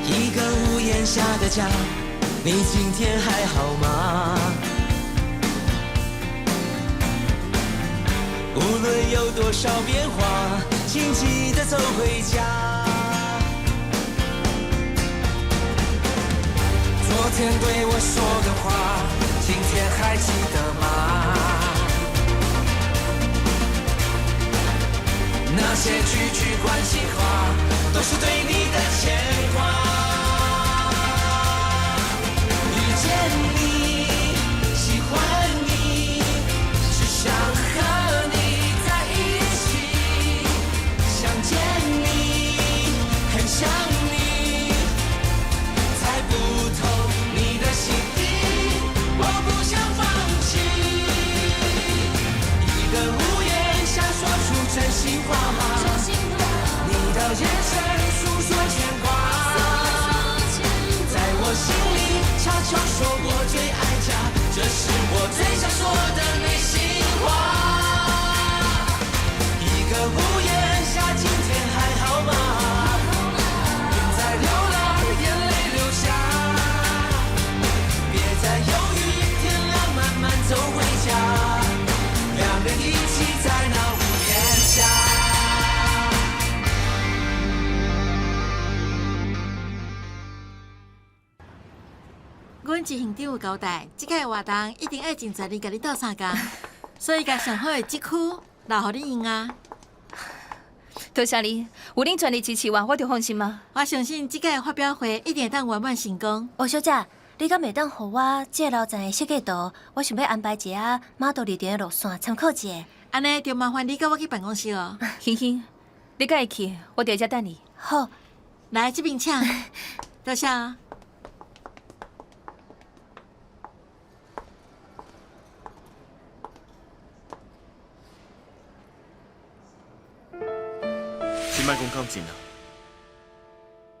一个屋檐下的家，你今天还好吗？无论有多少变化，请记得走回家。昨天对我说的话，今天还记得吗？那些句句关心话，都是对你的牵挂。遇见你，喜欢你，只想和你在一起。想见你，很想你，猜不透你的心意，我不想放弃。一个屋檐下说出真心话，你的眼神诉说牵挂，在我心里悄悄说我最爱家，这是我最想说的内心话。一个屋檐下，今天还好吗？云在流浪，眼泪流下，别再犹豫，天亮慢慢走回家，两人一起在那屋檐下。阮执行长有交代，即个活动一定要尽全力甲你斗相共，所以甲上好的职区留互你用啊。多谢你，有恁全力支持我就放心啊。我相信即个发表会一定会当圆满成功。王小姐，你敢袂当互我这个楼层的设计图？我想要安排一下马道里点的路线参考一下。安尼就麻烦你跟我去办公室哦。欣欣，你敢会去？我伫遮等你。好，来这边请，多谢啊。先莫讲感情啊，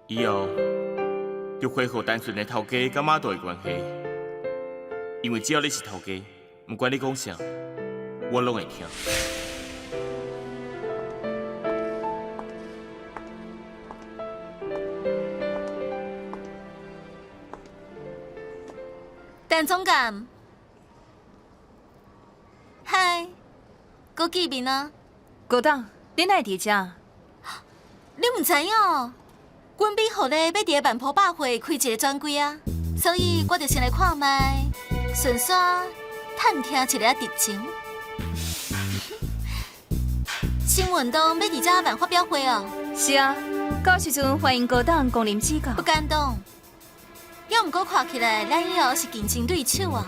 以后就恢复单纯的头家甲马道的关系，因为只要你是头家，不管你讲啥，我拢会听。陈总监，嗨，搁见面啊？高董，你哪会伫遮？你唔知影哦？阮美户咧要伫个万圃百货开一个专柜啊，所以我就先来看卖，顺续探听一下敌情。新运动要伫遮办发表会哦？是啊，到时阵欢迎高董光临指教。不敢当，要毋过看起来咱以后是竞争对手啊。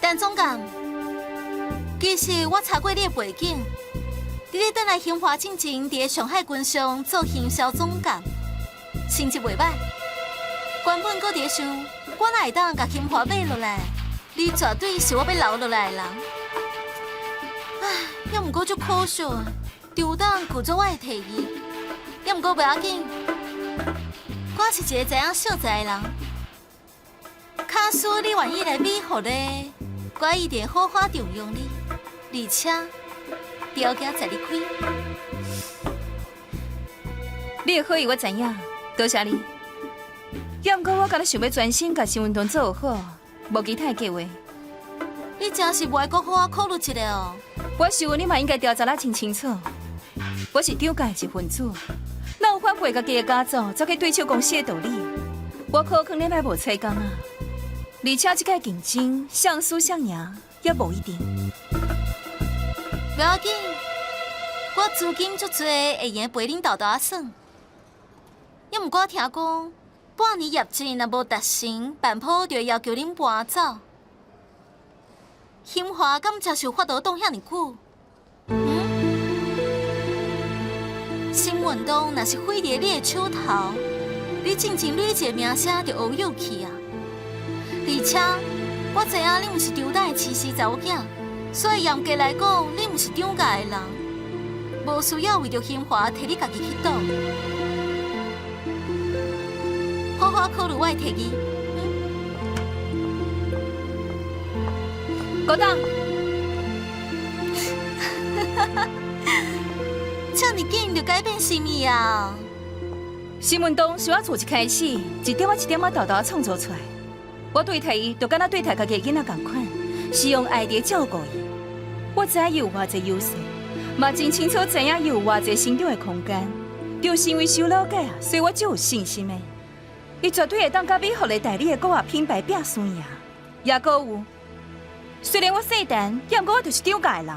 陈总监，其实我查过你的背景，你咧转来兴华进前，伫个上海军商做行销总监，成绩袂歹。原本搁伫想，我哪会当甲兴华买落来？你绝对是我要留落来的人。唉，要毋过足可惜，就有当拒绝我的提议。要毋过袂要紧，我是一个知影惜才的人。假使你愿意来美国咧，我一定好好重用你，而且条件在你开。你的好意我知影，多谢你。要毋过我敢若想要专心甲新运动做好，无其他的计划。你真是袂阁好我考虑一下哦。我想你嘛应该调查得真清楚。我是张家的一份子，哪有反背家己的家族走去对手公司的道理？我可能礼拜无采工啊。而且这个竞争，胜输胜赢也无一定。不要紧，我资金足多，会用陪恁豆豆仔耍。要毋过我听讲，半年业绩若无达成，办铺就会要求恁搬走。兴华敢接受法度挡遐尼久？新运动若是毁伫你的手头，你进前累一个名声就乌有去啊！而且我知影你毋是张大的饲死查某囝，所以严格来讲，你毋是张家的人，无需要为着兴华摕你家己去赌。好好考虑我的提议。高档，这么紧就改变什么啊？新闻档是我做一开始，一点一点豆豆创作出来。我对待伊，就敢若对待家己囡仔同款，是用爱伫照顾伊。我知影伊有偌济优势，嘛真清楚知影伊有偌济成长的空间。就是因为受了解啊，所以我才有信心的。伊绝对会当甲美福的代理的国外品牌拼输赢。也搁有，虽然我细单，也毋过我就是张家的人。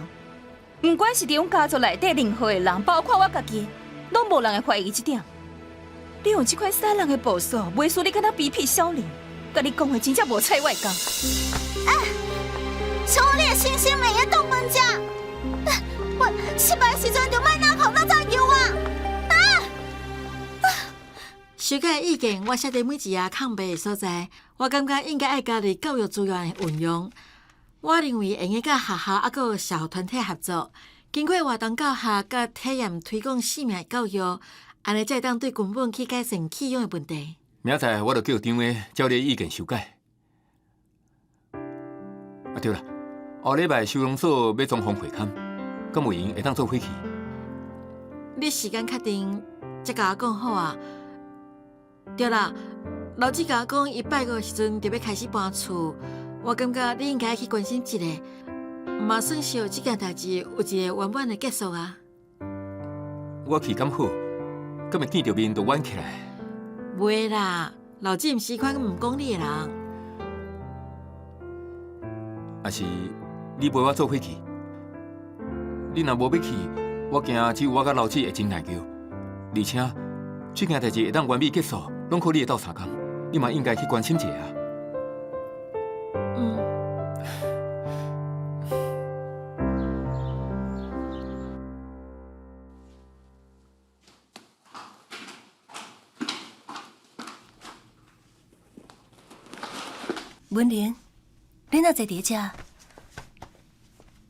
不管是伫阮家族内底任何的人，包括我家己，拢无人会怀疑这点。你用这款傻人的步数，袂输你敢若卑鄙小人。甲你讲的真正无菜外讲。像我你的星星每夜动门家，我失败时阵就莫拿口那张油啊！修改意见，我写伫每一个空白的所在，我感觉应该爱家己教育资源的运用。我认为会用甲学校还有社会团体合作，经过活动教学甲体验推广性命教育，安尼才会当对根本去改善弃养的问题。明仔载我就叫张伟照你的意见修改。啊对了，后礼拜收容所要装潢会勘，敢有闲会当做伙去？你时间确定，才甲我讲好啊。对啦，老姐甲我讲，伊拜五的时阵就要开始搬厝，我感觉你应该去关心一下，嘛算是这件代志有一个圆满的结束啊。我去敢好，敢会见到面就弯起来。袂啦，老姐毋是款毋讲理的人。还是你陪我做伙去？你若无要去，我惊只有我甲老姐会真内疚，而且这件代志会当完美结束，拢靠你会斗相共，你嘛应该去关心一下啊。文玲，你哪坐伫遮？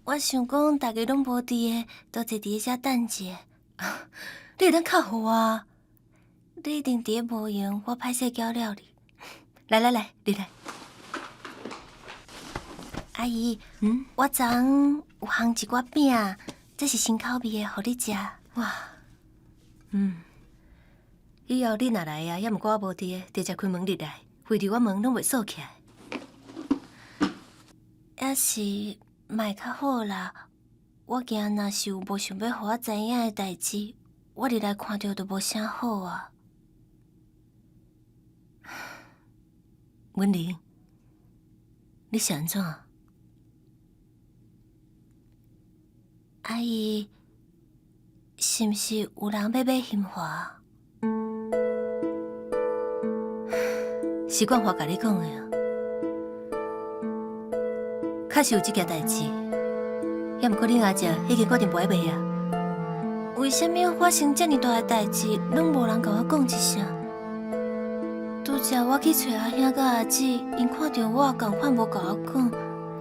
我想讲，大家拢无伫的，都坐伫遮等者。你会当较好啊！你一定伫无用，我歹势搅了你。来，你来。阿姨，我昨昏有烘一寡饼，这是新口味的，互你食。哇，以后你若来啊，也毋过我无伫的，直接开门入来，非得我门拢袂锁起来。也是卖较好啦，我惊若是有无想要互我知影的代志，我入来看到都无啥好啊。文玲，你是安怎？阿姨，是毋是有人要买杏花？是冠华甲你讲的啊。确实有这件代志，也毋过你阿姐已经决定不爱卖啊。为什么发生这么大的代志，拢无人甲我讲一声？拄则我去找阿兄甲阿姊，因看到我同款无甲我讲，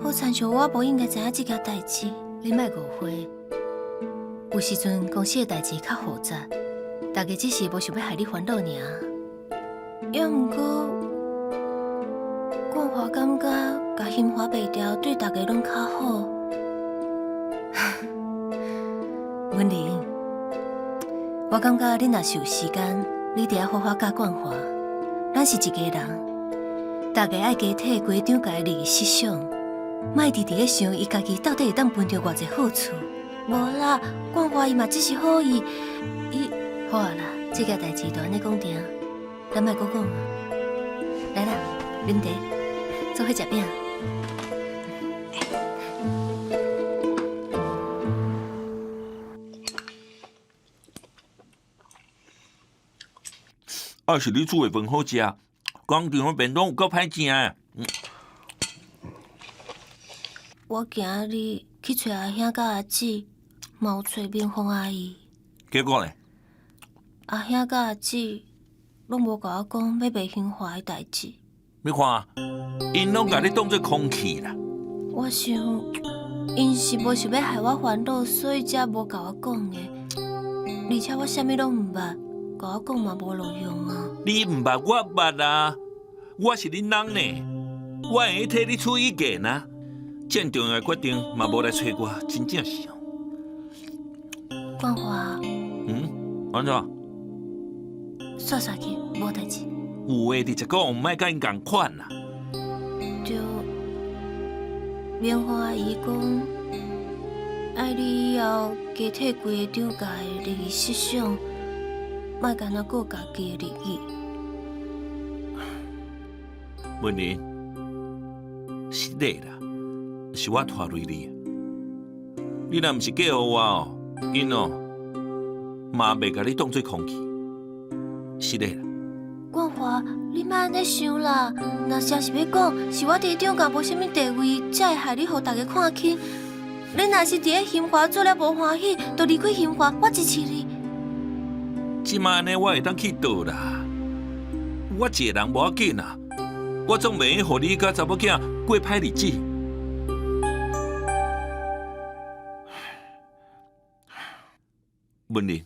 好亲像我无应该知影这件代志。你莫误会，有时阵公司的代志较复杂，大家只是无想要害你烦恼尔。也毋过，冠华感觉。甲杏花卖掉，对大家拢较好。文玲，我感觉你若是有时间，你得好好教冠华。咱是一家人，大家爱家体规张家的利益设想，莫直直咧想伊家己到底会当分到偌济好处。无啦，冠华伊嘛只是好意，伊好啊啦，这件代志就安尼讲定，咱莫搁讲啊。来啦，啉茶，做伙食饼。要是你煮的饭好食，广场那便当有够歹食的。我今日去找阿兄甲阿姊，嘛有找明凤阿姨。结果呢？阿兄甲阿姊拢无甲我讲要卖杏花的代志。你看，因拢甲你当作空气啦。我想，因是无想要害我烦恼，所以才无甲我讲的。而且我啥物拢毋捌。甲我讲嘛无路用啊！你毋捌，我捌啊！我是恁人呢，我会替你出意见啊！这重要的决定嘛无来找我，真正是哦。冠华，安怎？煞煞去，无代志。有诶，你才讲唔莫甲因共款啦。就棉花阿姨讲，爱你以后加替规个长假的日语设想，莫干那顾家己的日语。文林，是你啦，是我拖累你。你若毋是嫁互我哦，因哦嘛袂甲你当做空气，是你啦。冠华，你莫安尼想啦。若实是要讲，是我伫长假无啥物地位，才会害你互大家看轻。你若是伫咧兴华做了无欢喜，就离开兴华，我支持你。即摆安尼我会当去倒啦。我一个人无要紧啊，我总袂用互你甲查某囝过歹日子。文林，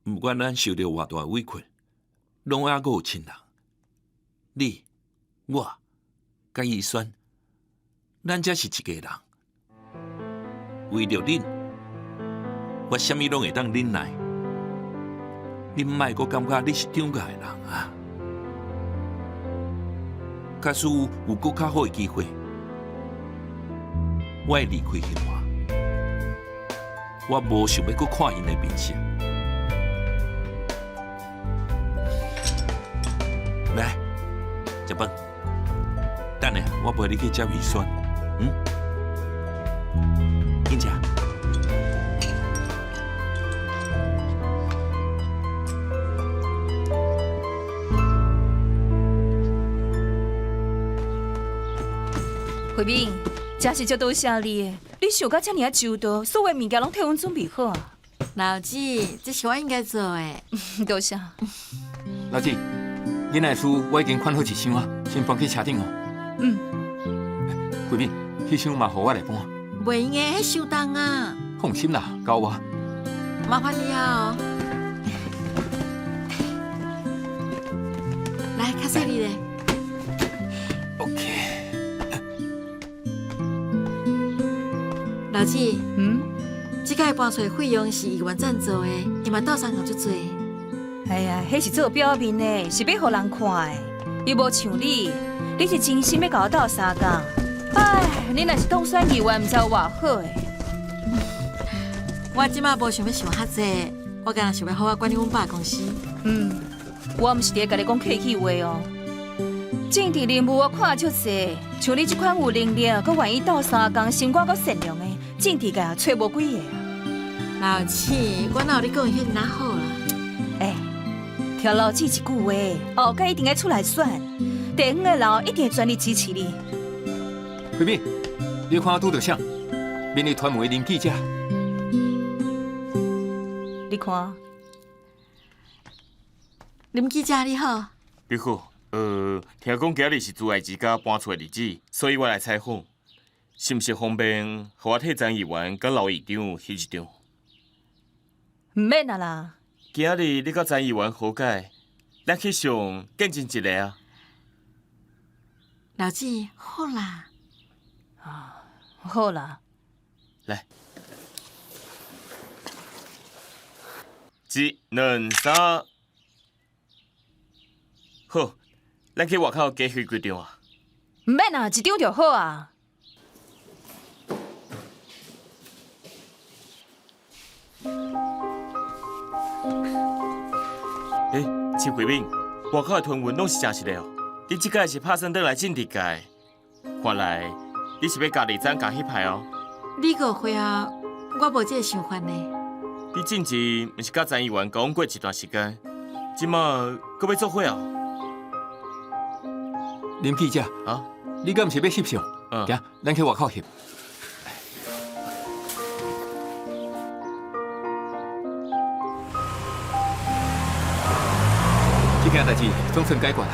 毋管咱受着偌大委屈，拢还阁有亲人。你、我、甲医生，咱才是一家人。为着恁，我啥物拢会当忍耐。你莫阁感觉你是长假的人啊！假使有阁较好的机会，我会离开兴华。我无想要阁看因的面色。来，食饭。等下我陪你去接胃酸，紧食。慧敏，真是足多谢你的，你想到遮尔啊周到，所有物件拢替阮准备好啊。老姐，这是我应该做的。多谢。老姐，囡仔的书我已经看好一箱啊，先搬去车顶哦。慧敏，迄箱嘛，互我来搬。袂用的，迄伤重啊。放心啦，交我。麻烦你啊、哦。来，较细你咧。OK。老姐，这届搬出的费用是议员赞助的，伊嘛斗相共足多。哎呀，迄是做表面的，是要互人看的。又无像你，你是真心要甲我斗相共。哎，你若是当选议员，毋知有偌好诶。我即马无想要想遐济，我干那想要好好管理阮爸公司。我毋是伫甲你讲客气话哦。政治人物我看足济，像你这款有能力，佮愿意斗相共、心肝佮善良的，政治界也找无几个啊。老七，我哪有你讲迄哪好啦？哎，听老姐一句话，后届一定要出来选，地方的人一定会全力支持你。慧敏，你看我拄到啥？明日传媒林记者。你看，林记者你好。你好，听讲今日是朱爱之家搬出的日子，所以我来采访，是毋是方便和我替张议员甲老议长翕一张？唔免啊啦。今日你甲张议员和解，咱去上见证一个啊。老姐，好啦。好啦。来。1、2、3，好，咱去外口加翕几张啊。唔免啊，一张就好啊。邱桂敏，外口的传闻拢是真实的哦。你即届是拍算倒来政治界，看来你是要家己站共迄派哦。你误会啊，我无这个想法呢。你之前毋是甲张议员交往过一段时间，即马搁要做伙哦？林记者啊，你敢毋是要翕相？行，咱去外口翕。这件代志总算解决了。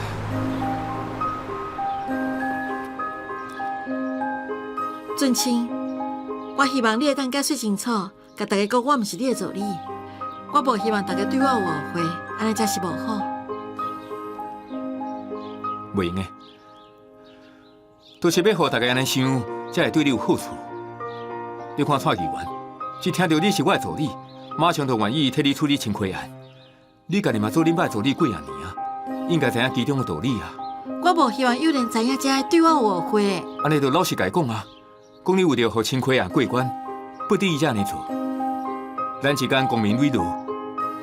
俊清，我希望你会当解释清楚，甲大家讲我毋是你的助理。我无希望大家对我有误会，安尼才是无好。袂用的，都是要互大家安尼想，才会对你有好处。你看蔡议员，一听到你是我的助理，马上就愿意替你处理清亏案。你家己嘛做恁爸助理几啊年啊，应该知影其中的道理啊。我无希望有人知影才会对我误会。安尼就老实甲伊讲啊，讲你为着互清亏案过关，不得已才安尼做。咱之间光明磊落，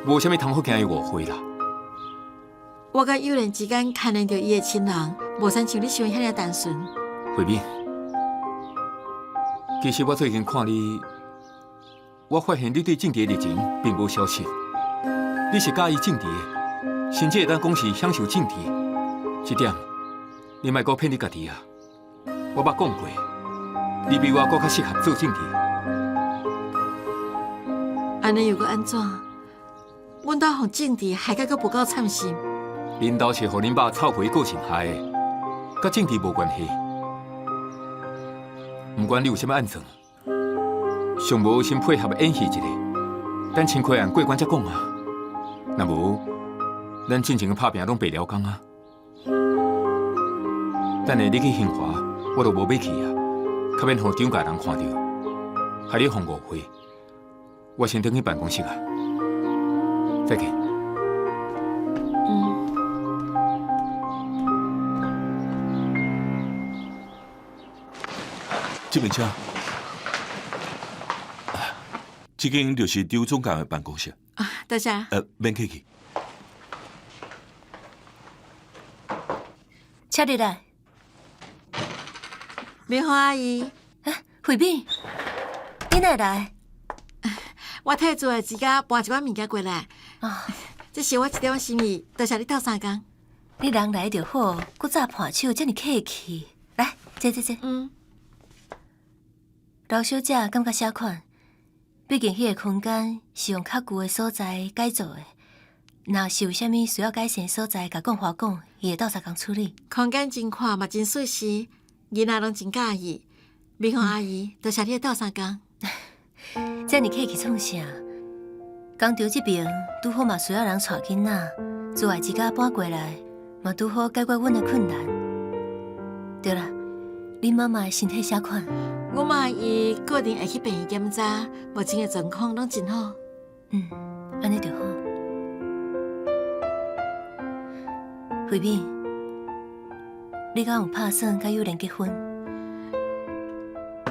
无啥物通好惊伊误会啦。我甲友人之间牵连着伊的亲人，无像你想遐尔单纯。慧敏，其实我最近看你，我发现你对政治的热情并无消失。你是介意政治的，甚至会当讲是享受政治。这点，你莫搁骗你家己啊！我捌讲过，你比我搁较适合做政治。安尼又搁安怎？阮兜互政治害甲搁不够惨心。恁兜是互恁爸臭皮个性害的，甲政治无关系。不管你有啥物案算，上无先配合演戏一下，等清亏案过关才讲啊。若无，咱进前拍拼拢白了工啊。等下你去兴华，我都无要去啊，较免互张家人看到，害你互误会。我先回去办公室啊，再见。这边请。这间就是刘总监的办公室。啊，多谢。免客气。请你来。美花阿姨，慧敏，你哪会来？我替做的指甲搬一寡物件过来。啊，这是我一点心意，多谢你斗3工。你人来就好，搁早盘手，遮尔客气。来，坐。老小姐感觉啥款？毕竟迄个空间是用较旧的所在改造的，若是有啥物需要改善的所在，甲讲话讲，伊会斗3工处理。空间真宽嘛，真舒适，囡仔拢真介意。美芳阿姨，多谢你斗3工。遮尔客气创啥？工场这边拄好嘛需要人带囡仔，做外之家搬过来，嘛拄好解决阮的困难。对啦，恁妈妈的身体啥款？我妈伊固定会去病院检查，目前的状况拢真好。安尼就好。慧敏，你敢有打算甲友人结婚？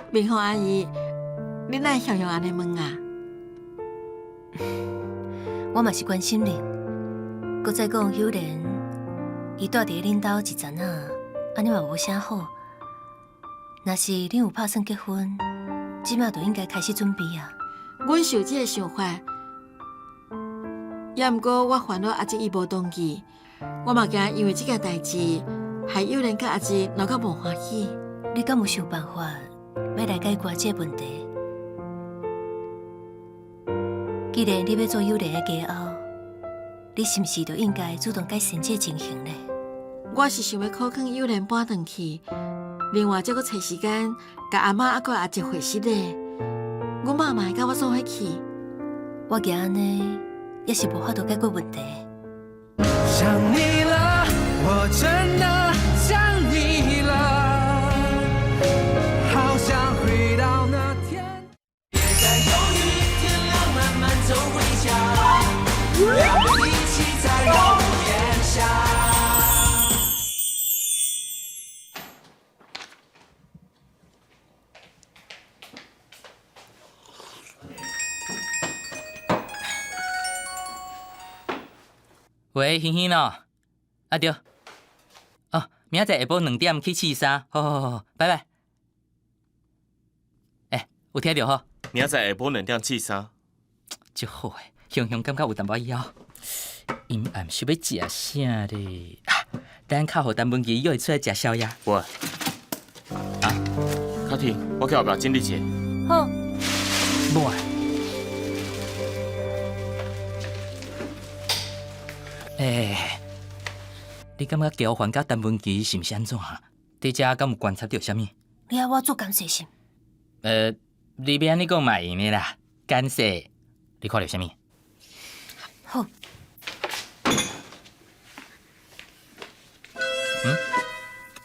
美芳阿姨，你哪会向安尼问啊？我嘛是关心恁，搁再讲友人，伊住伫恁兜一阵啊，安尼嘛无啥好。若是恁有打算结婚，即马就应该开始准备啊。阮是有这个想法，也毋过我烦恼阿姊伊无同意，我嘛惊因为这件代志，害友人甲阿姊闹到无欢喜。你敢有想办法要来解决这个问题？既然你要做友人的家后，你是毋是就应该主动改善这个情形呢？我是想要考劝友人搬转去。另外，再搁找时间，甲阿妈还阿姊会师咧。阮妈嘛会甲我做伙去。我惊安尼也是无法度解决问题。想你了，我真的想你了，好想回到那天。别再犹豫，天亮慢慢走回家，我们一起在屋檐下。喂，欣欣哦，啊对，哦，明仔载下晡2点去试衫，好，拜拜。有听到吼？明仔载下晡2点试衫，真好诶，香香感觉有淡薄枵。因暗是要食啥咧？等靠互陈文琪约伊出来食宵夜。喂，卡提，我去后壁整理一下。好。喂。你感觉交还甲陈文琪是毋是安怎啊？伫遮敢有观察到啥物？你要我做感谢信？你要安尼讲嘛会用的啦，感谢。你看到啥物？好。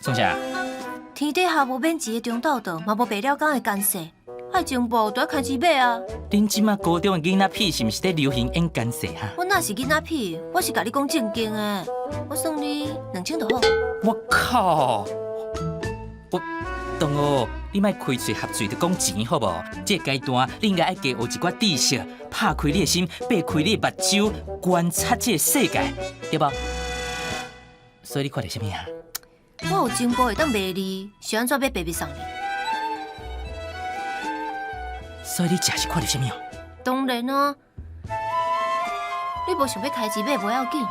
创啥？天年底下无免钱的中斗道，嘛无白了工的干涉，爱情报就要开始买啊！恁即马高中的囡仔屁是毋是在流行演干涉哈？我哪是囡仔屁，我是甲你讲正经的。我送你2000就好。我靠！我同学，你莫开嘴合嘴就讲钱好无？这个阶段你应该爱加学一寡知识，拍开你的心，擘开你的目睭，观察这个世界，对无？所以你看到什么啊？我有情报会当卖你，是安怎要白白送你？所以你真是看到什么？当然啊，你无想要开钱买无要紧，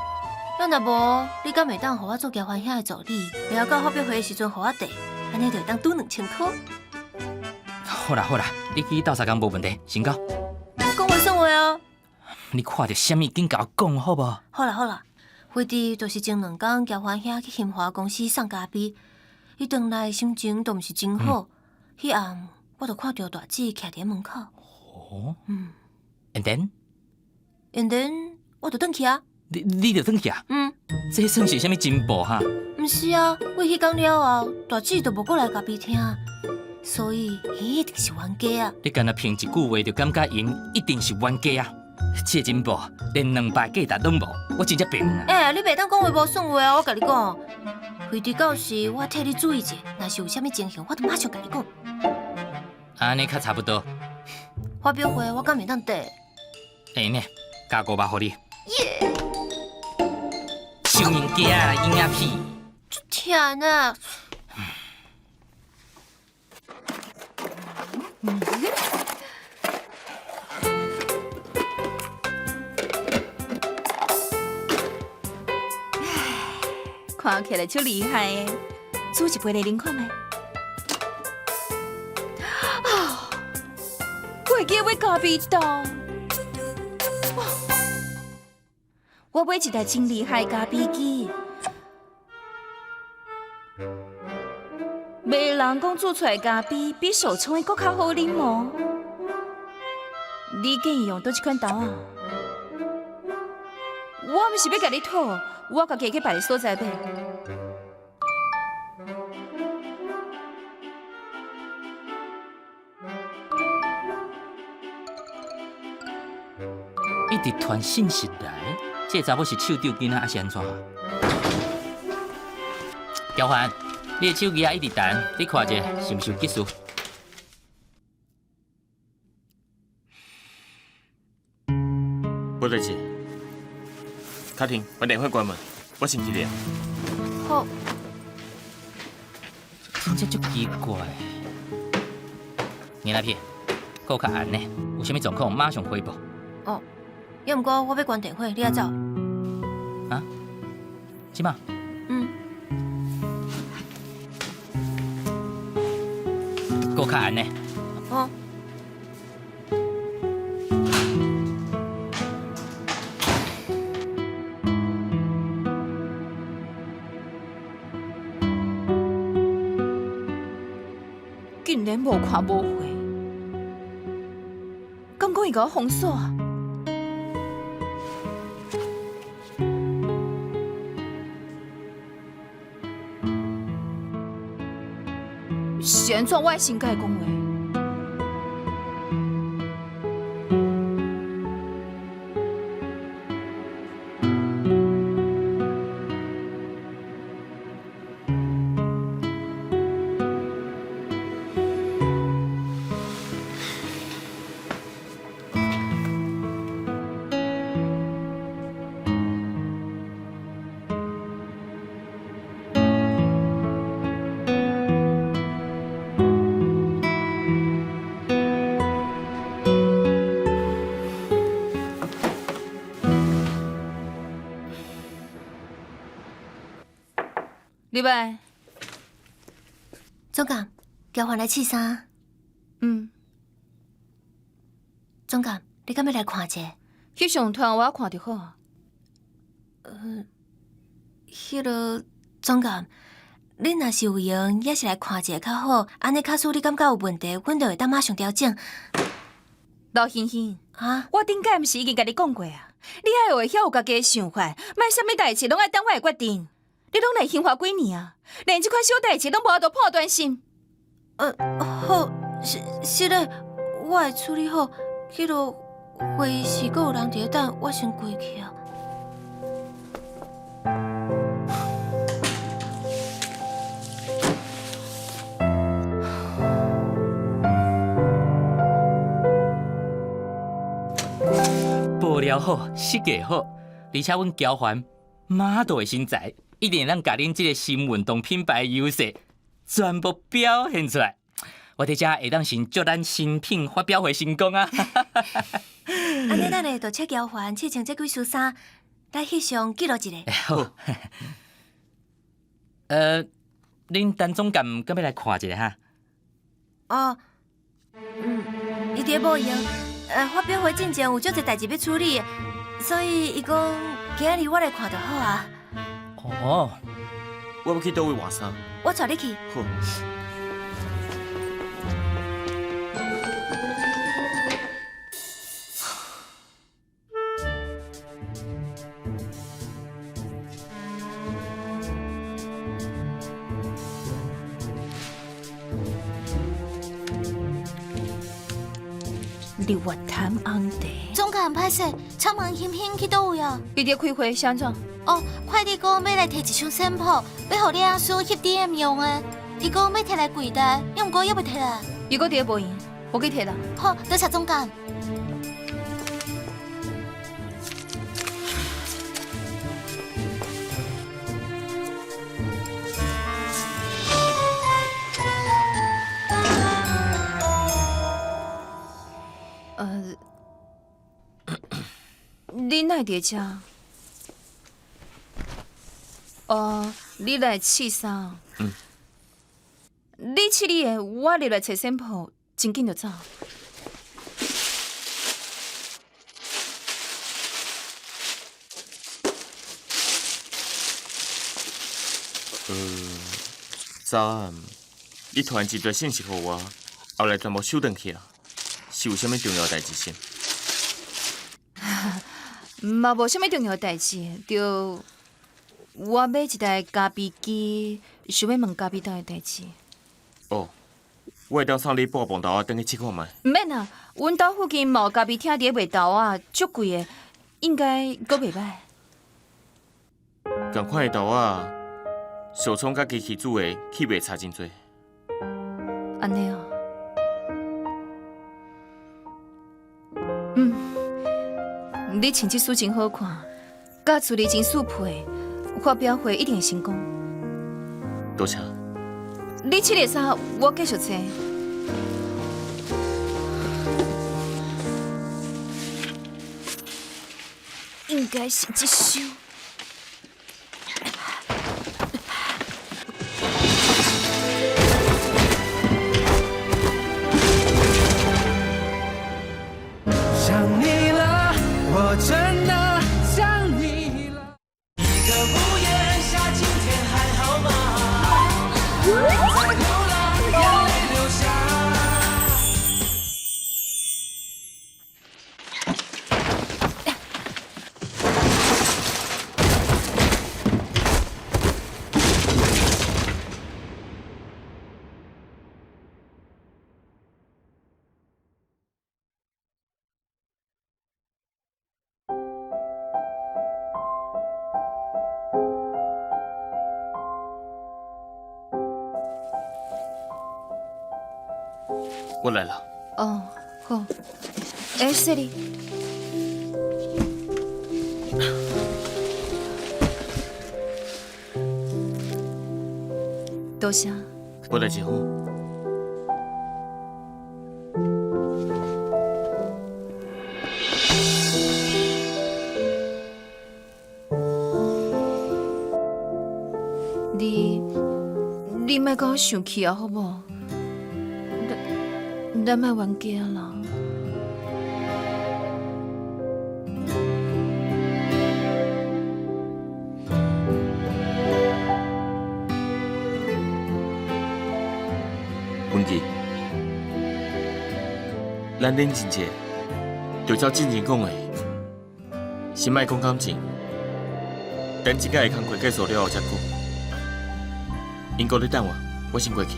咱若无，你敢会当互我做交番遐的助理？然后到发表会的时阵互我递，安尼就会当拄2000块。好啦好啦，你去斗相共无问题，成交。我讲话算话哦。你看到什么，紧甲我讲好无？好啦好啦，惠弟就是前2天交番遐去新华公司送咖啡，伊转来心情都毋是真好。迄暗我就看到大姐徛伫门口。哦。And then？And then 我就转去啊。你就转去啊？这算是什么进步哈？毋是啊，我迄天了后，大姐就无过来咖啡厅，所以伊一定是冤家啊。你干那凭一句话就感觉因一定是冤家啊？这进步连2摆价值拢无，我真正白问啊！你袂当讲话无算话啊！我甲你讲，惠弟到时我替你注意者，若是有啥物情形，我就马上甲你讲。安尼较差不多。发表会我敢袂当得？会呢，加5万互你。收人家啦，婴仔屁！天啊！看起来就厉害诶！煮一杯来啉看觅。啊！我记要咖啡豆。我买一台真厉害咖啡机，没人讲煮出来咖啡比手冲的搁较好啉无？你建议用倒一款豆啊？我毋是要甲你讨，我家己去别个所在买。一直传信息来，这查某是手丢囡仔还是安怎？交换，你的手机啊一直弹，你看者是毋是有急事？无代志。卡婷，把电话关门，我先去了。好。真正足奇怪。你那片，够较暗呢，有啥物状况马上汇报。哦，要毋过我要关电话，你要走。啊？即马？够较暗呢。哦。竟然无看无回，敢讲伊甲我封锁？是安怎？我先甲伊讲话。礼拜，总监，交换来试衫。总监，你敢要来看者？翕相团我看就好。迄落总监，你若是有用，也是来看者较好。安尼假使你感觉有问题，阮就会当马上调整。老欣欣，啊，我顶摆毋是已经甲你讲过啊？你爱会晓有家己的想法，莫啥物代志拢爱等我来决定。你拢来兴华几年啊，连这款小代志拢无法度破断心。好，是嘞，我会处理好。迄落会议室阁有人伫咧等，我先过去啊。布料好，设计好，而且阮交还马到的身材，一定让甲恁这个新运动品牌的优势全部表现出来。我伫遮会当先祝咱新品发表会成功啊！安尼咱就切交还，切穿这几束衫，来翕相记录一下。好。恁陈总监敢要来看一下哈？哦，伊伫咧无闲。发表会进前有足侪代志要处理，所以伊讲今仔日我来看就好啊。哦，我要去倒位换衫。我带你去。好。你越谈红茶，总监歹势，请问欣欣去倒位啊？伊伫开会是安怎？哦，快递讲要来摕一箱线谱，要互你阿叔翕 DM 用的。伊讲要摕来柜台，要毋过要袂摕来。伊搁伫咧无闲，我去摕啦。好，多谢总监。你哪会伫遮？哦，你来试衫。你试你的，我入来找线谱，真紧就走。早暗，你传一堆信息给我，后来全部收回去啊，是有啥物重要代志先？嘛无啥物重要代志，就我买一台咖啡机，想要问咖啡豆的代志。哦，我会当送你半磅豆仔，等去试看卖。毋免啊，阮兜附近嘛有咖啡厅伫咧卖豆仔，足贵的，应该阁袂歹。同款的豆仔，小葱甲机器煮的气味差真多。安尼哦。你穿这束真好看，甲处理真速配，发表会一定会成功。多谢。你这个衫我继续找。应该是这首。想你了，我真的想你了。一个屋檐下，今天还好吗？在流浪，眼泪流下。我来了。哦，好。哎，这里。多谢。无代志好。你莫甲我生气啊，好无？咱莫冤家啦。文琪，咱冷静者，就照正经讲的，先莫讲感情，等这个的工课结束了后再讲。英哥，你等我，我先过去。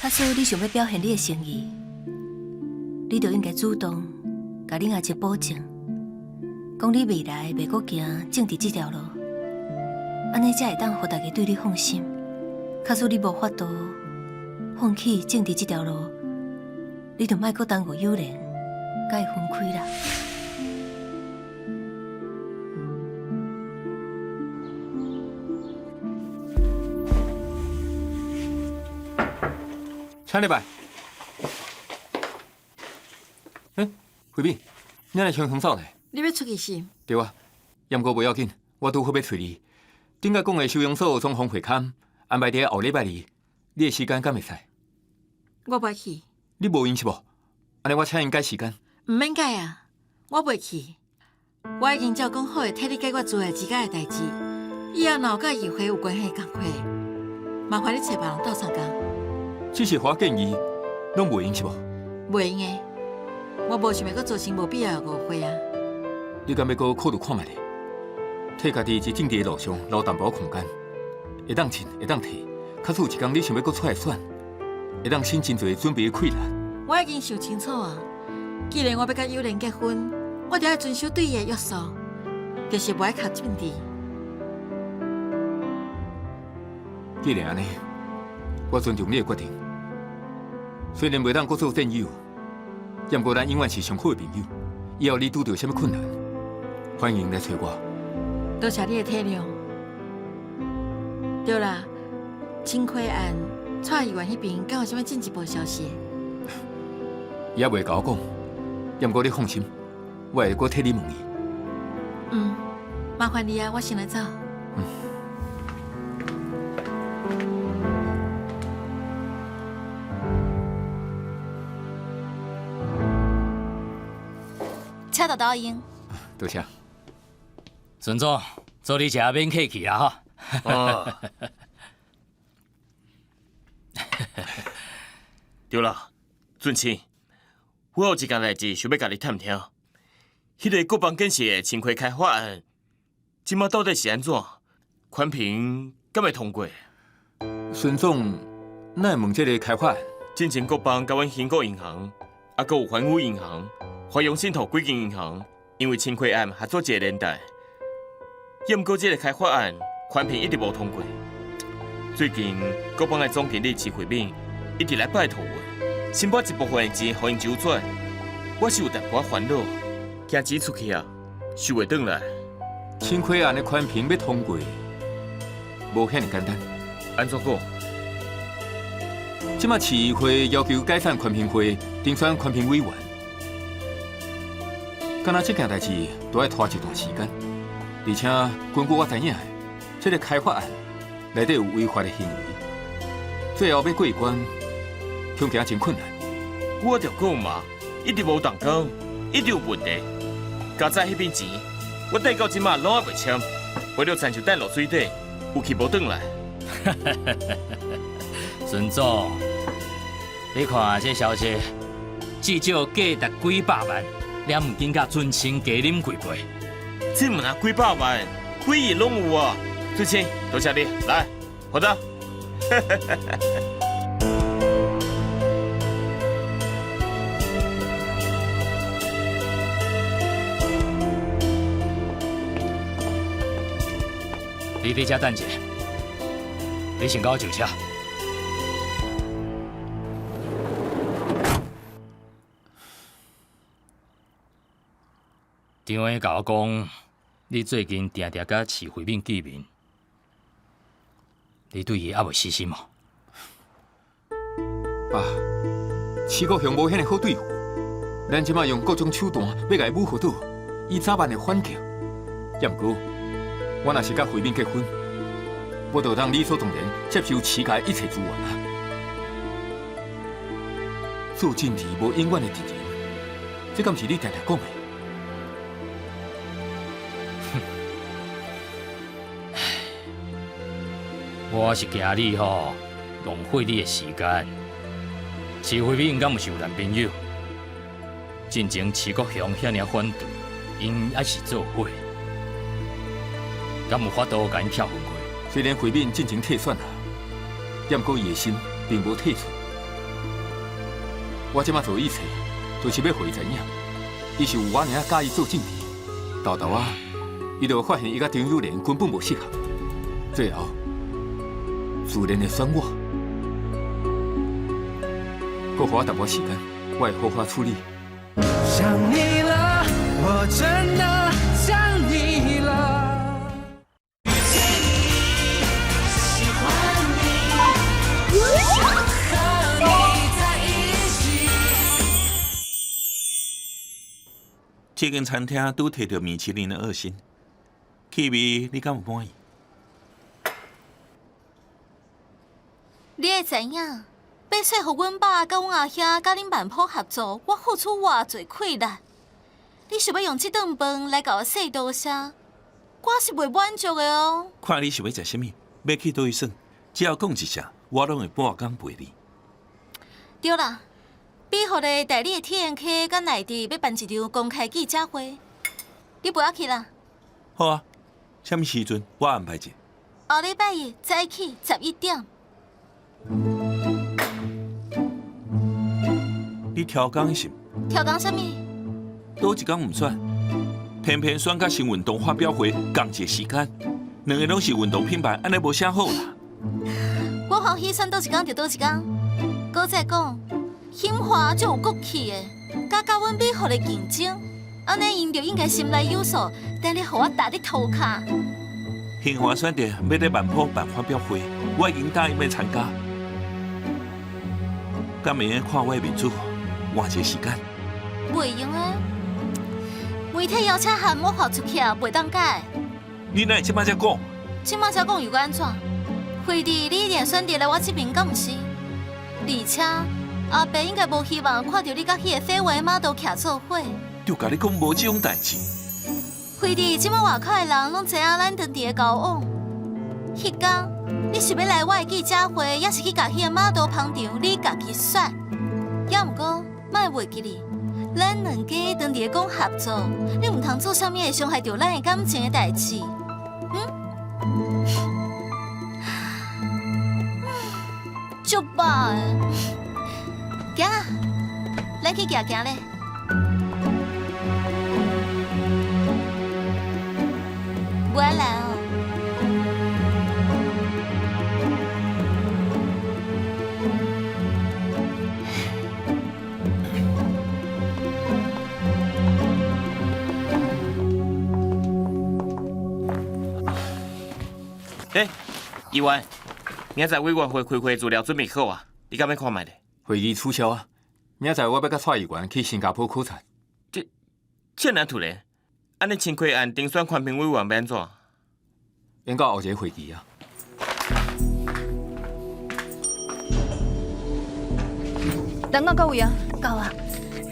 假使你想要表现你的诚意，你就应该主动甲你阿姐保证，讲你未来袂阁行政治这条路，安尼才会当互大家对你放心。假使你无法度放弃政治这条路，你就莫阁耽误友莲，甲伊分开啦。请礼拜。慧敏，你来匆匆走呢？你要出去是？对啊，不过不要紧，我拄好要找你。顶个讲的收容所总方会刊安排伫后礼拜二，你的时间敢会使？我袂去。你无闲是无？安尼我请因改时间。唔免改啊，我袂去。我已经照讲好的替你解决做的自家的代志，以后若有甲议会有关系的工课，麻烦你找别人斗相共。只是我建议，拢袂用是无？袂用的，我无想要阁造成无必要的误会啊。你敢要阁考虑看觅咧？替家己在政治的路上留淡薄空间，会当趁会当摕，假使有一天你想要阁出来选，会当省真侪准备的困难。我已经想清楚啊，既然我要甲友莲结婚，我就要遵守对伊的约束，就是不爱靠政治。既然安尼，我尊重你的决定。虽然袂当阁做战友，不过咱永远是上好的朋友。以后你拄到什么困难，欢迎来找我。多谢你的体谅。对啦，青亏案蔡议员迄边敢有啥物进一步消息？也袂甲我讲，不过你放心，我会阁替你问伊。麻烦你啊，我先来走。车到倒应。多谢。孙总，做你食免客气啦哈。哦，对啦，俊清，我有一件代志想要甲你探听。迄个国邦建设的青亏开发案，即马到底是安怎？款评敢会通过？孙总，哪会问这个开发案？进前国邦甲阮兴国银行，还佫有环宇银行、华永信托几间银行，因为青亏案合作一个年代。也毋过，这个开发案款评一直无通过。最近国邦的总经理徐慧敏一直来拜托我，先把一部分的钱互因周转。我是有淡薄烦恼，惊钱出去啊，收袂转来。青亏案的款评要通过，无遐尼简单。安怎讲？即马市议会要求解散款评会，定选款评委员，敢若这件代志都要拖一段时间。而且根据我知影，这个开发案内底有违法的行为，最后要过关，恐惊真困难。我就讲嘛，一直无动工，一直有问题。加早迄笔钱，我等到即马拢还袂签，为了亲像等落水底，有去无转来。孙总，你看这消息，至少价值几百万，了唔紧甲尊清加啉几杯。这么拿几百万，几亿拢有啊！最亲，多谢你，来，好的。你伫遮等一下，你先甲我上车。张伟甲我讲，你最近定定甲徐慧敏见面，你对伊还未死心哦？爸，市国雄无遐尼好对付，咱即马用各种手段要甲伊武服倒，伊早晚会反击。也毋过，我若是甲慧敏结婚，我就当理所当然接受市界一切资源啊！做政治无永远的敌人，这敢是你常常讲的？我是惊你浪费你的时间。徐慧敏敢毋是有男朋友？进前徐国雄遐尔反对，因还是做伙，敢有法度甲因跳分开？虽然慧敏进前退选啊，但过伊的心并无退出。我即马做一切，就是要互伊知影，伊是有我尔介意做政治。豆豆啊，伊就发现伊甲张友莲根本无适合，最后自然会选我。搁互我淡薄时间，我会好好处理。想你了，我真的想你了。喜欢你，想和你在一起。这间餐厅拄摕到米其林的2星，气味你敢有满意？你会知影，要说服阮爸甲阮阿兄甲恁万婆合作，我付出偌济气力。你想要用这顿饭来甲我说多谢，我是袂满足的哦。看你想要食什么，要去倒去耍，只要讲一声，我拢会半工陪你。对啦，美好的代理的 TNK 甲内地要办一场公开记者会，你陪我去啦。好啊，什么时阵我安排者。后礼拜一早起11点。你挑工是？挑工什么？倒一工唔选，偏偏选甲新运动发表会同一个时间，两个拢是运动品牌，安尼无啥好啦。我欢喜选倒一工就倒一工。搁再讲，兴华就有骨气的，甲阮美好的竞争，安尼因就应该心内有数，等你互我打你头壳。兴华选择要在万坡办发表会，我已经答应要参加。敢会用看我的面子，换一个时间？袂用啊！媒体邀请函我发出去啊，袂当改。你哪会即摆才讲？即摆才讲又安怎？惠弟，你一定选择来我这边，敢毋是？而且阿伯应该无希望看到你甲迄个绯闻 model 徛做伙。就甲你讲无这种代志。惠弟，即摆外口的人拢知影咱当地的交往。迄天你是要来我的记者会，也是去甲迄个 model 捧场，你家己选。也毋过，莫袂记哩，咱两家当地讲合作，你毋通做啥物会伤害到咱的感情的代志。足棒的，行啊，咱去行行咧。我来哦。意外，明仔载委员会开会资料准备好啊，你敢要看卖咧？会议取消啊！明仔我要甲蔡议员去新加坡考察。这哪突然？安尼清规案定选环评委员要安怎？延到后一个会议啊。人到到位啊？够啊！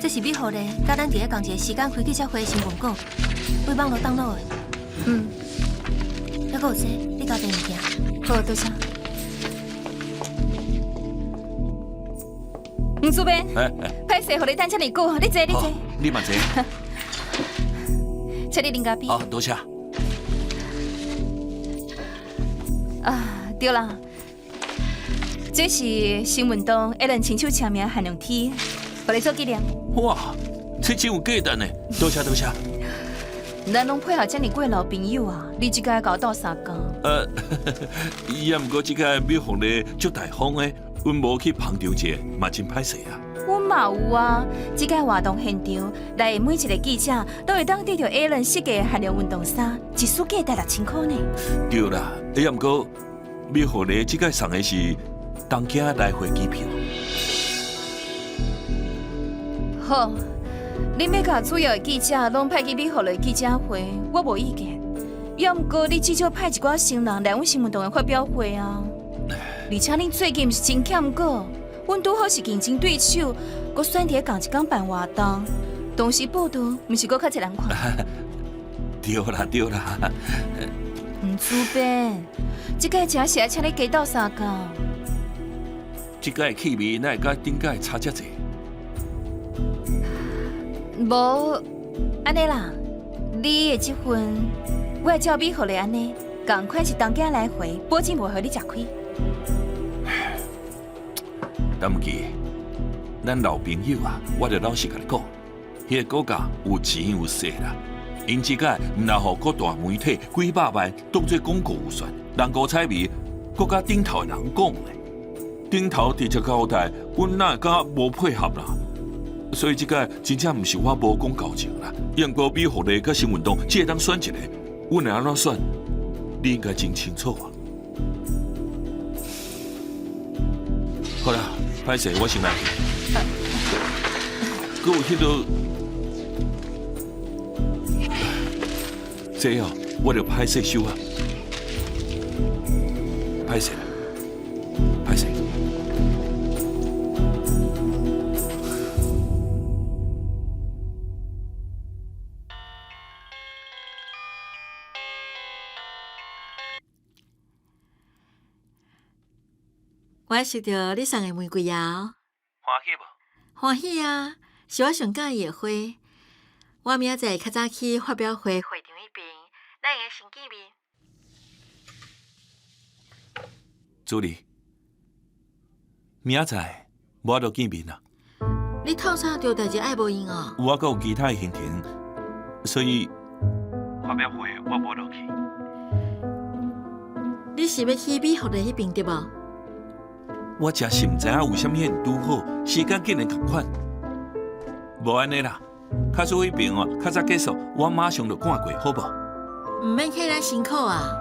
这是美好的，甲咱伫咧同一个时间开记者会的新闻稿，为网络登录的。还佫有这，你交这物件。好，多谢。吴主编，歹势，互你等遮尔久，你坐，你坐。你嘛坐。请你啉咖啡。好，多谢。啊，对啦，这是新运动一人亲手签名限量 T， 互你做纪念。哇，这真有价值呢，多谢多谢。咱拢配合遮尔久的老朋友啊，你即个甲我斗相共。也毋过即个美凤咧足大方的，阮无去捧场者，嘛真歹势啊。阮嘛有啊，即个活动现场内每一个记者都会当得到 A 人设计的限量运动衫，一束价才6000块呢。对啦，也毋过美凤咧即个送的是东京来回机票。好。恁要甲主要的记者拢派去美好的记者会，我无意见。要毋过你至少派一寡新人来阮新运动的发表会啊。而且恁最近毋是真欠果，阮拄好是竞争对手，搁选伫同一天办活动，当时报道毋是搁较侪人看。对啦对啦，唔自便，这个真是爱请你加斗相共。即个气味哪会甲顶届差遮济？无，安尼啦，你的这份，我会照比互你安尼，共款是东家来回，保证袂互你吃亏。但毋记，咱老朋友啊，我着老实甲你讲，迄个股价有钱有势啦。因即届毋若互各大媒体几百万当作广告有算，人高彩味，国家顶头的人讲咧，顶头直接交代，阮哪会敢无配合啦？所以即届真正毋是我无讲交情啦，杨国比互你甲新运动只会当选一个，阮会安怎选？你应该真清楚啊。好啦，歹势，我先来去。搁有迄落。这哦，我着歹势收啊，歹势，歹势。我收到你送的玫瑰摇，欢喜无？欢喜啊！是我上喜的花。我明仔载较早去发表会场迄边，咱会先见面。助理，明仔载我着见面啦。你透早着代志爱无闲哦。我阁有其他的行程，所以发表会我无落去。你是要去美福的迄边对无？我真是毋知影为虾米拄好，时间竟然同款。无安尼啦，卡苏迄边哦，较早结束，我马上就赶过，好无？毋免替咱辛苦啊，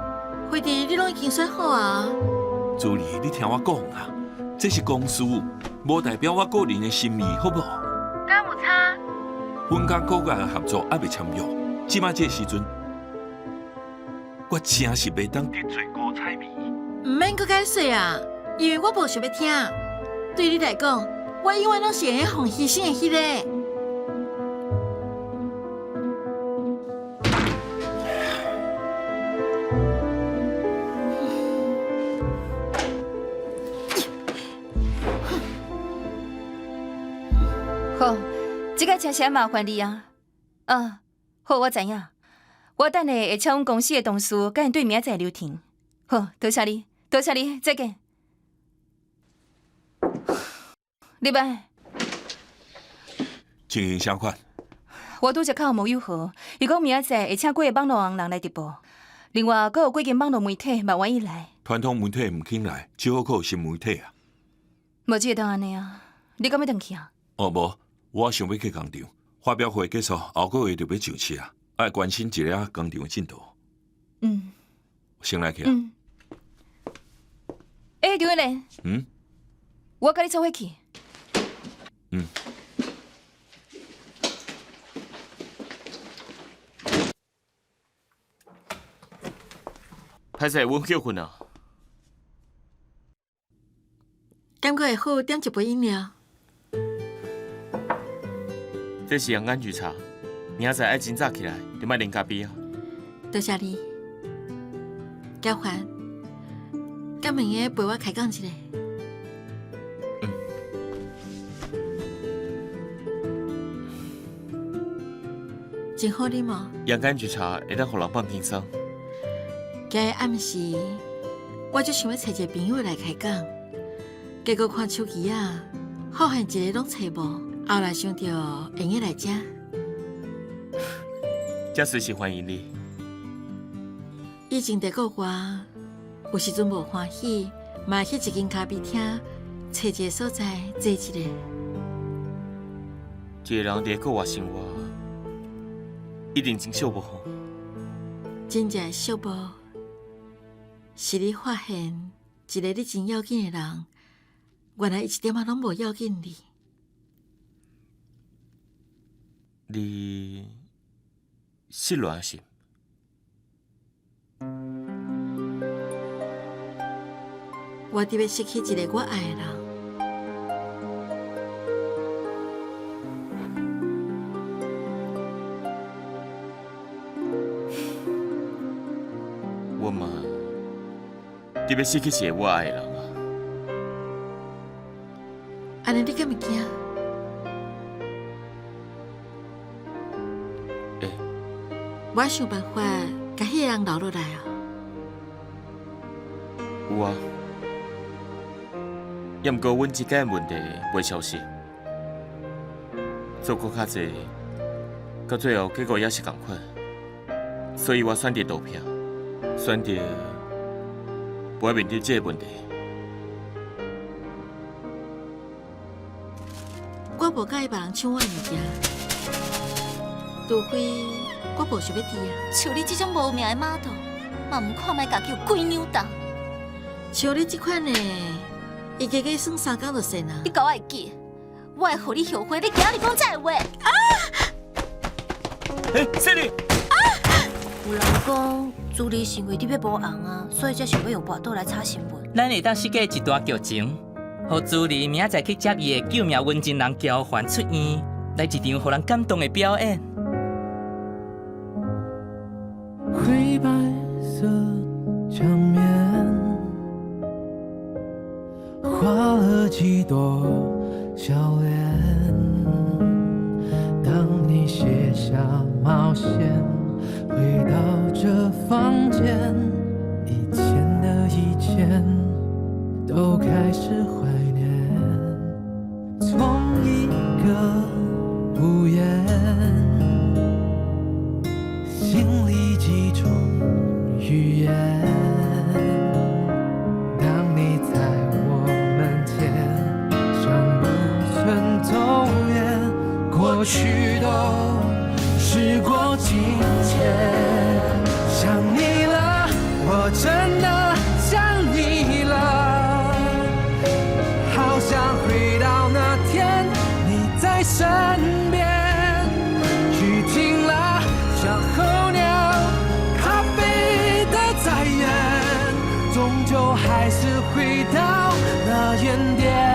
会议你拢已经选好啊。助理，你听我讲啊，这是公司，无代表我个人的心意，好无？敢有差？阮甲国外的合作还未签约，即摆这个时阵，我真是袂当得罪高彩味。毋免搁解说啊，因为我无想要听。对你来讲，我永远拢是会奉牺牲的迄个。好，这个真是麻烦你啊。好，我知影。我等下会请阮公司的同事甲因对明仔载留停。好，多谢你，多谢你，再见。礼拜，情形啥款？我拄则靠网友号，伊讲明仔载会请几个网络红人来直播，另外阁有几间网络媒体嘛愿意来。传统媒体唔肯来，只好靠有新媒体啊。无这个当安尼啊，你敢要回去啊？哦，无，我想要去工厂。发表会结束，后个月就要上市啊，爱关心一下工厂的进度。先来去啊。刘文莲。我甲你做伙去。歹势，阮叫困啊。感觉会好点一杯饮料。这是阳安绿茶，明仔载爱真早起来，就莫啉咖啡啊。多谢你，交还。敢问个陪我开讲一下？真好啉无？阳安绿茶会当互人放轻松。今日暗时，我就想要找一个朋友来开讲，结果看手机啊，好汉一个拢找无。后来想到会用来食，这随时欢迎你。以前在国外，有时阵无欢喜，嘛去一间咖啡厅，找一个所在坐一下。一个人伫国外生活，一定真寂寞。真正寂寞，是你发现一个你真要紧的人，原来伊一点仔拢无要紧你。你失恋是？我伫要失去一个我爱的人。我我嘛，你要失去一个我爱的人啊！安尼你敢会惊？会。我想办法甲迄个人留落来啊！有啊，也毋过阮即间问题袂消失，做过较济，到最后结果也是同款，所以我选择投票，选择不要面对这个问题。我无介意别人抢我的物件，除非我无想要猪啊。像你这种无名的码头，嘛唔看卖家己有几扭重。像你这款的，伊加加算3工就散啊。你搞我会记，我会互你后悔。你今日讲这话。是你。有人讲，朱莉是因为你要无红啊，所以才想要用跋倒来炒新闻。咱会当设计一大剧情，互朱莉明仔载去接伊的救命温情人交还出院，来一场互人感动的表演。灰白色墙面，画了几朵笑脸。当你卸下冒险，回到这房间，以前的以前都开始怀念。从一个屋檐，心里几种语言。当你在我门前，像不曾走远，过去都时过境迁。想你了，我真的想你了，好想回到那天你在身边，去听了像候鸟咖啡的在演，终究还是回到那原点。